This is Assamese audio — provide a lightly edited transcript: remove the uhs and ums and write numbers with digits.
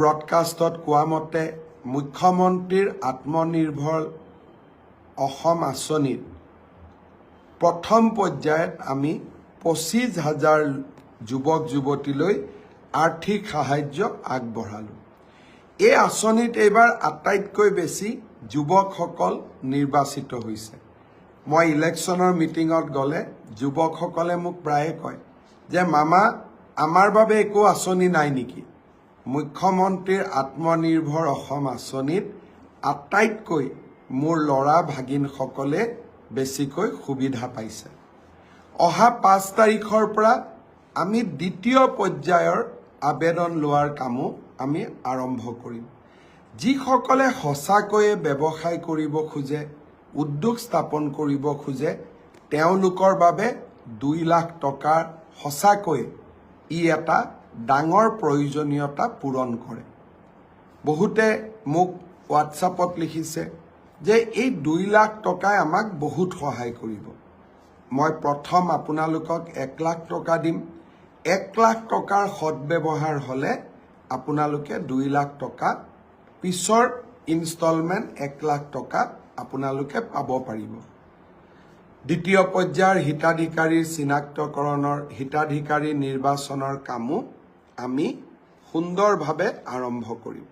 ব্ৰডকাষ্টত কোৱা মতে মুখ্যমন্ত্ৰীৰ আত্মনিৰ্ভৰ অসম আঁচনিত প্ৰথম পৰ্যায়ত আমি 25,000 যুৱক যুৱতীলৈ আৰ্থিক সাহায্য আগবঢ়ালোঁ। এই আঁচনিত এইবাৰ আটাইতকৈ বেছি যুৱকসকল নিৰ্বাচিত হৈছে। মই ইলেকশ্যনৰ মিটিঙত গ'লে যুৱকসকলে মোক প্ৰায়ে কয় যে মামা আমাৰ বাবে একো আঁচনি নাই নেকি? মুখ্যমন্ত্ৰীৰ আত্মনিৰ্ভৰ অসম আঁচনিত আটাইতকৈ মোৰ ল'ৰা ভাগিনসকলে বেছিকৈ সুবিধা পাইছে। অহা 5 তাৰিখৰ পৰা আমি দ্বিতীয় পৰ্যায়ৰ আবেদন লোৱাৰ কামো আমি আৰম্ভ কৰিম। যিসকলে সঁচাকৈয়ে ব্যৱসায় কৰিব খোজে, উদ্যোগ স্থাপন কৰিব খোজে, তেওঁলোকৰ বাবে 2 লাখ টকাৰ সঁচাকৈ ই এটা ডাঙৰ প্ৰয়োজনীয়তা পূৰণ কৰে। বহুতে মোক হোৱাটছআপত লিখিছে যে এই 2 লাখ টকাই আমাক বহুত সহায় কৰিব। মই প্ৰথম আপোনালোকক 1 লাখ টকা দিম। 1 লাখ টকাৰ সদব্যৱহাৰ হ'লে আপোনালোকে 2 লাখ টকা পিছৰ ইনষ্টলমেণ্ট 1 লাখ টকা আপোনালোকে পাব পাৰিব। দ্বিতীয় পৰ্যায়ৰ হিতাধিকাৰীৰ চিনাক্তকৰণৰ হিতাধিকাৰী নিৰ্বাচনৰ কামো আমি সুন্দৰভাৱে আৰম্ভ কৰিম।